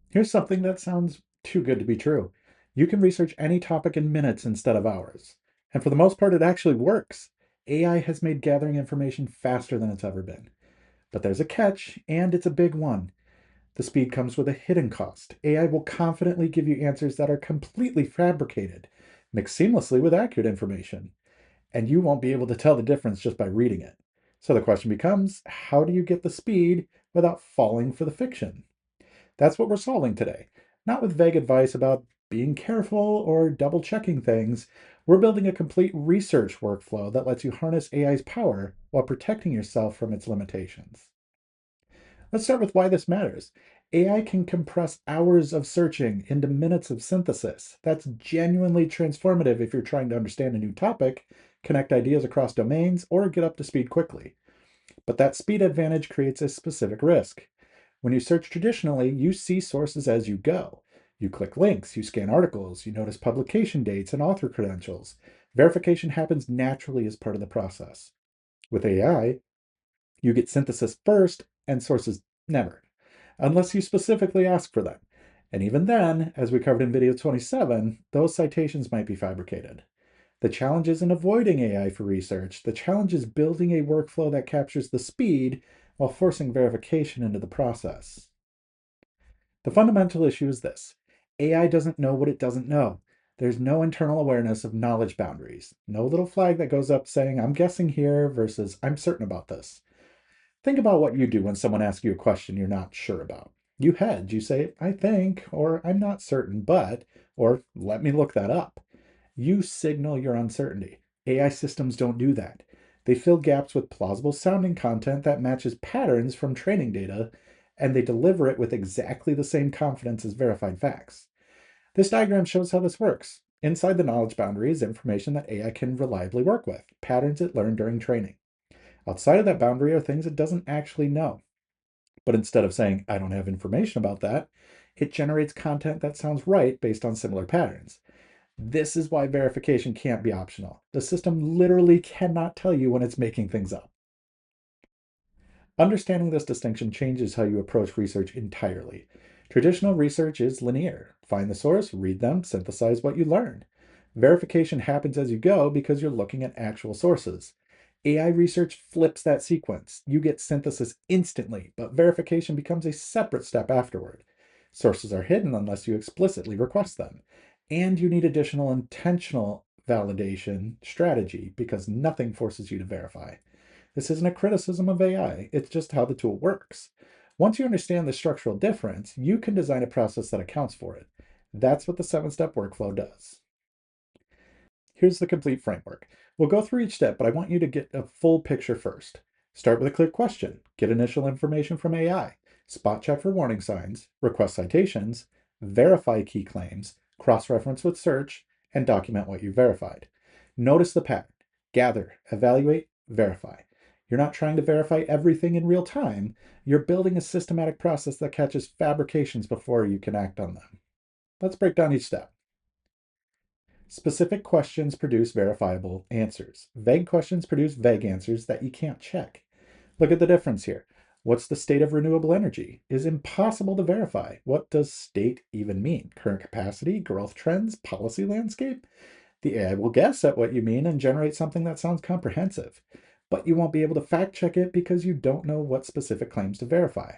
Here's something that sounds too good to be true. You can research any topic in minutes instead of hours. And for the most part, it actually works. AI has made gathering information faster than it's ever been. But there's a catch, and it's a big one. The speed comes with a hidden cost. AI will confidently give you answers that are completely fabricated, mixed seamlessly with accurate information. And you won't be able to tell the difference just by reading it. So the question becomes, how do you get the speed without falling for the fiction? That's what we're solving today. Not with vague advice about being careful or double checking things. We're building a complete research workflow that lets you harness AI's power while protecting yourself from its limitations. Let's start with why this matters. AI can compress hours of searching into minutes of synthesis. That's genuinely transformative if you're trying to understand a new topic, connect ideas across domains, or get up to speed quickly. But that speed advantage creates a specific risk. When you search traditionally, you see sources as you go. You click links, you scan articles, you notice publication dates and author credentials. Verification happens naturally as part of the process. With AI, you get synthesis first and sources never, unless you specifically ask for them. And even then, as we covered in video 27, those citations might be fabricated. The challenge isn't avoiding AI for research. The challenge is building a workflow that captures the speed while forcing verification into the process. The fundamental issue is this: AI doesn't know what it doesn't know. There's no internal awareness of knowledge boundaries. No little flag that goes up saying, I'm guessing here versus I'm certain about this. Think about what you do when someone asks you a question you're not sure about. You hedge, you say, I think, or I'm not certain, but, or let me look that up. You signal your uncertainty. AI systems don't do that. They fill gaps with plausible sounding content that matches patterns from training data, and they deliver it with exactly the same confidence as verified facts. This diagram shows how this works. Inside the knowledge boundary is information that AI can reliably work with, patterns it learned during training. Outside of that boundary are things it doesn't actually know. But instead of saying, I don't have information about that, it generates content that sounds right based on similar patterns. This is why verification can't be optional. The system literally cannot tell you when it's making things up. Understanding this distinction changes how you approach research entirely. Traditional research is linear. Find the source, read them, synthesize what you learned. Verification happens as you go because you're looking at actual sources. AI research flips that sequence. You get synthesis instantly, but verification becomes a separate step afterward. Sources are hidden unless you explicitly request them. And you need additional intentional validation strategy because nothing forces you to verify. This isn't a criticism of AI, it's just how the tool works. Once you understand the structural difference, you can design a process that accounts for it. That's what the 7-step workflow does. Here's the complete framework. We'll go through each step, but I want you to get a full picture first. Start with a clear question. Get initial information from AI. Spot check for warning signs. Request citations. Verify key claims. Cross-reference with search. And document what you verified. Notice the pattern. Gather, evaluate, verify. You're not trying to verify everything in real time. You're building a systematic process that catches fabrications before you can act on them. Let's break down each step. Specific questions produce verifiable answers. Vague questions produce vague answers that you can't check. Look at the difference here. What's the state of renewable energy? Is impossible to verify. What does state even mean? Current capacity, growth trends, policy landscape? The AI will guess at what you mean and generate something that sounds comprehensive, but you won't be able to fact check it because you don't know what specific claims to verify.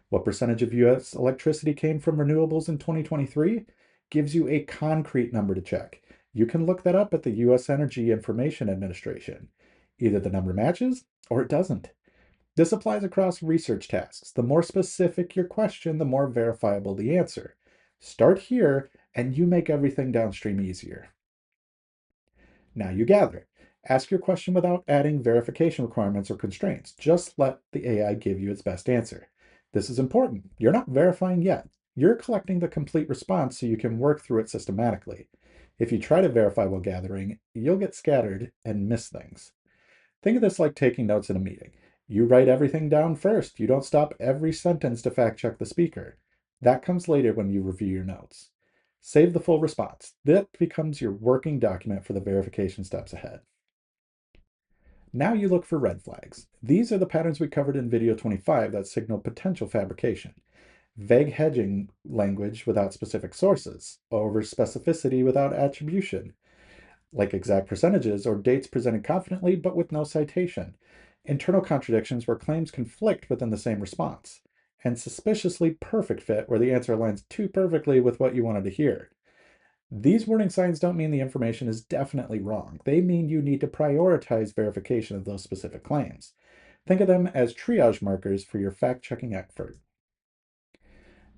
What percentage of US electricity came from renewables in 2023 gives you a concrete number to check. You can look that up at the US Energy Information Administration. Either the number matches or it doesn't. This applies across research tasks. The more specific your question, the more verifiable the answer. Start here and you make everything downstream easier. Now you gather it. Ask your question without adding verification requirements or constraints. Just let the AI give you its best answer. This is important. You're not verifying yet. You're collecting the complete response so you can work through it systematically. If you try to verify while gathering, you'll get scattered and miss things. Think of this like taking notes in a meeting. You write everything down first. You don't stop every sentence to fact check the speaker. That comes later when you review your notes. Save the full response. That becomes your working document for the verification steps ahead. Now you look for red flags. These are the patterns we covered in video 25 that signal potential fabrication. Vague hedging language without specific sources, over specificity without attribution, like exact percentages or dates presented confidently but with no citation, internal contradictions where claims conflict within the same response, and suspiciously perfect fit where the answer aligns too perfectly with what you wanted to hear. These warning signs don't mean the information is definitely wrong. They mean you need to prioritize verification of those specific claims. Think of them as triage markers for your fact-checking effort.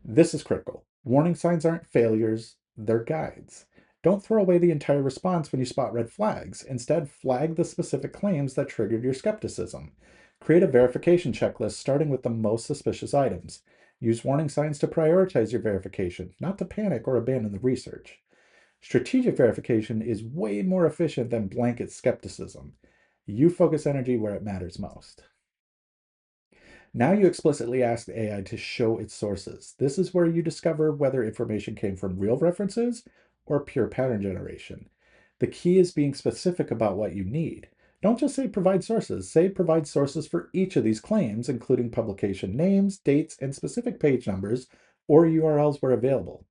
This is critical. Warning signs aren't failures, they're guides. Don't throw away the entire response when you spot red flags. Instead, flag the specific claims that triggered your skepticism. Create a verification checklist starting with the most suspicious items. Use warning signs to prioritize your verification, not to panic or abandon the research. Strategic verification is way more efficient than blanket skepticism. You focus energy where it matters most. Now you explicitly ask the AI to show its sources. This is where you discover whether information came from real references or pure pattern generation. The key is being specific about what you need. Don't just say provide sources, say provide sources for each of these claims, including publication names, dates, and specific page numbers or URLs where available.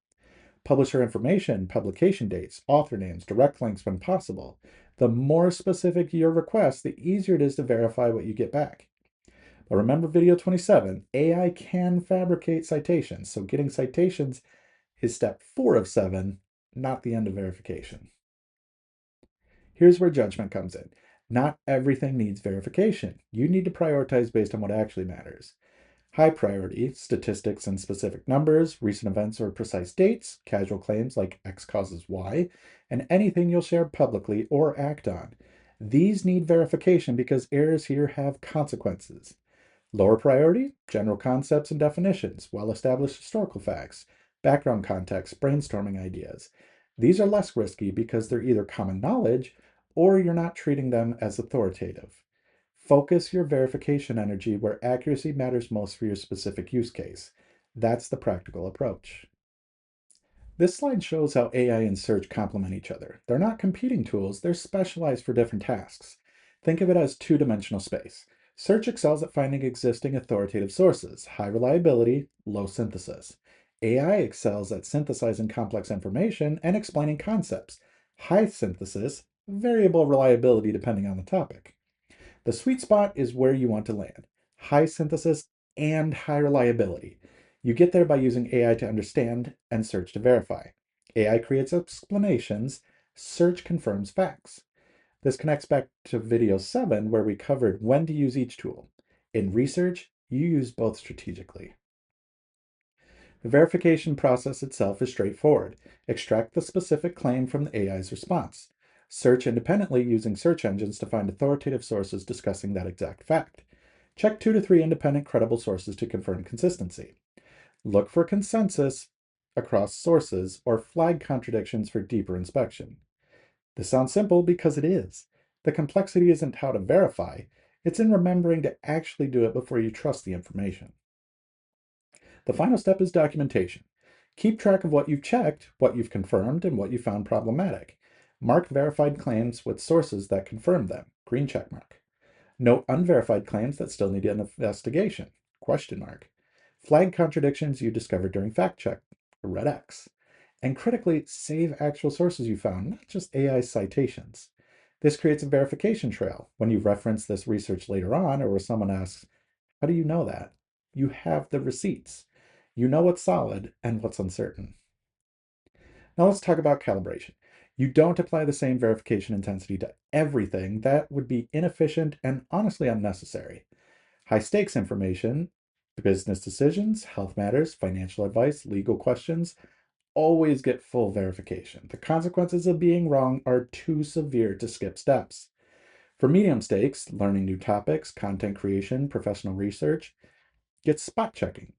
Publisher information, publication dates, author names, direct links when possible. The more specific your request, the easier it is to verify what you get back. But remember video 27, AI can fabricate citations, so getting citations is step 4 of 7, not the end of verification. Here's where judgment comes in. Not everything needs verification. You need to prioritize based on what actually matters. High priority, statistics and specific numbers, recent events or precise dates, casual claims like X causes Y, and anything you'll share publicly or act on. These need verification because errors here have consequences. Lower priority, general concepts and definitions, well-established historical facts, background context, brainstorming ideas. These are less risky because they're either common knowledge or you're not treating them as authoritative. Focus your verification energy where accuracy matters most for your specific use case. That's the practical approach. This slide shows how AI and search complement each other. They're not competing tools, they're specialized for different tasks. Think of it as two-dimensional space. Search excels at finding existing authoritative sources, high reliability, low synthesis. AI excels at synthesizing complex information and explaining concepts, high synthesis, variable reliability depending on the topic. The sweet spot is where you want to land, high synthesis and high reliability. You get there by using AI to understand and search to verify. AI creates explanations, search confirms facts. This connects back to video 7 where we covered when to use each tool. In research, you use both strategically. The verification process itself is straightforward. Extract the specific claim from the AI's response. Search independently using search engines to find authoritative sources discussing that exact fact. Check 2 to 3 independent credible sources to confirm consistency. Look for consensus across sources or flag contradictions for deeper inspection. This sounds simple because it is. The complexity isn't how to verify, it's in remembering to actually do it before you trust the information. The final step is documentation. Keep track of what you've checked, what you've confirmed, and what you found problematic. Mark verified claims with sources that confirm them, green check mark. Note unverified claims that still need an investigation, question mark. Flag contradictions you discovered during fact check, red X. And critically, save actual sources you found, not just AI citations. This creates a verification trail. When you reference this research later on, or when someone asks, how do you know that? You have the receipts. You know what's solid and what's uncertain. Now let's talk about calibration. You don't apply the same verification intensity to everything. That would be inefficient and honestly unnecessary. High stakes information, business decisions, health matters, financial advice, legal questions, always get full verification. The consequences of being wrong are too severe to skip steps. For medium stakes, learning new topics, content creation, professional research, get spot checking.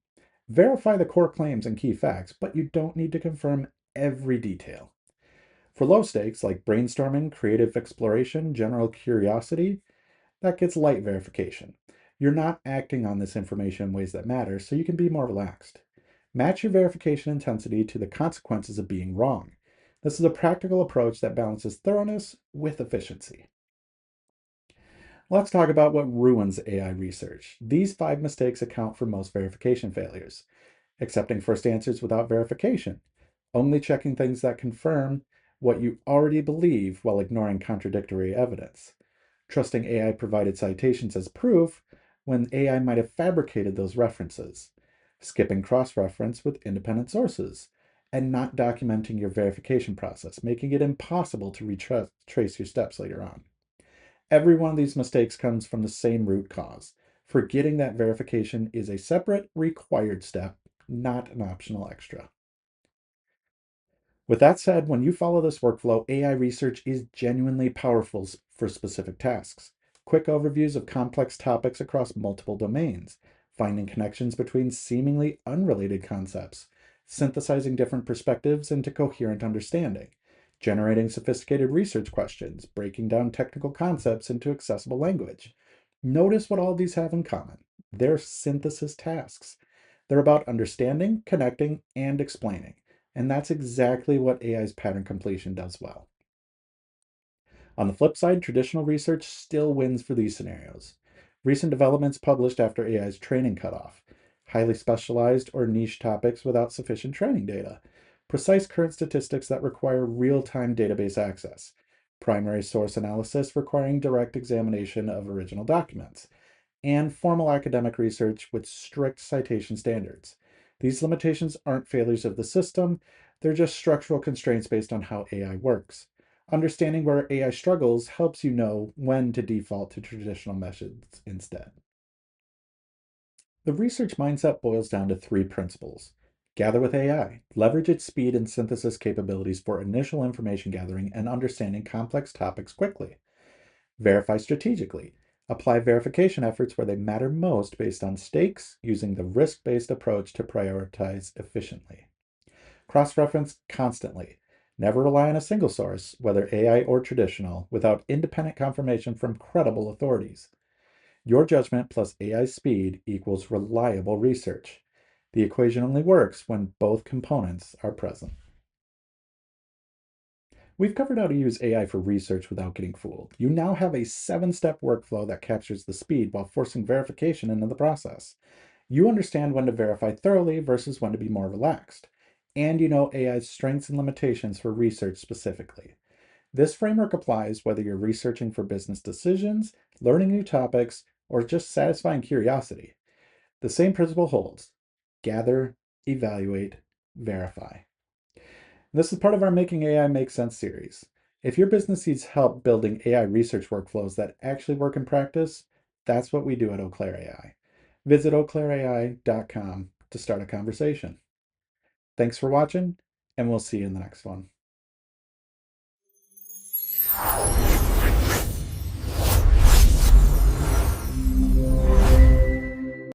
Verify the core claims and key facts, but you don't need to confirm every detail. For low stakes, like brainstorming, creative exploration, general curiosity, that gets light verification. You're not acting on this information in ways that matter, so you can be more relaxed. Match your verification intensity to the consequences of being wrong. This is a practical approach that balances thoroughness with efficiency. Let's talk about what ruins AI research. These 5 mistakes account for most verification failures. Accepting first answers without verification, only checking things that confirm what you already believe while ignoring contradictory evidence, trusting AI provided citations as proof when AI might have fabricated those references, skipping cross reference with independent sources, and not documenting your verification process, making it impossible to retrace your steps later on. Every one of these mistakes comes from the same root cause, forgetting that verification is a separate, required step, not an optional extra. With that said, when you follow this workflow, AI research is genuinely powerful for specific tasks. Quick overviews of complex topics across multiple domains, finding connections between seemingly unrelated concepts, synthesizing different perspectives into coherent understanding, generating sophisticated research questions, breaking down technical concepts into accessible language. Notice what all these have in common. They're synthesis tasks. They're about understanding, connecting, and explaining. And that's exactly what AI's pattern completion does well. On the flip side, traditional research still wins for these scenarios. Recent developments published after AI's training cutoff, highly specialized or niche topics without sufficient training data, precise current statistics that require real-time database access, primary source analysis requiring direct examination of original documents, and formal academic research with strict citation standards. These limitations aren't failures of the system, they're just structural constraints based on how AI works. Understanding where AI struggles helps you know when to default to traditional methods instead. The research mindset boils down to 3 principles. Gather with AI, leverage its speed and synthesis capabilities for initial information gathering and understanding complex topics quickly. Verify strategically. Apply verification efforts where they matter most based on stakes, using the risk-based approach to prioritize efficiently. Cross-reference constantly. Never rely on a single source, whether AI or traditional, without independent confirmation from credible authorities. Your judgment plus AI speed equals reliable research. The equation only works when both components are present. We've covered how to use AI for research without getting fooled. You now have a 7-step workflow that captures the speed while forcing verification into the process. You understand when to verify thoroughly versus when to be more relaxed. And you know AI's strengths and limitations for research specifically. This framework applies whether you're researching for business decisions, learning new topics, or just satisfying curiosity. The same principle holds. Gather, evaluate, verify. This is part of our Making AI Make Sense series. If your business needs help building AI research workflows that actually work in practice, that's what we do at Eau Claire AI. Visit eauclaireai.com to start a conversation. Thanks for watching, and we'll see you in the next one.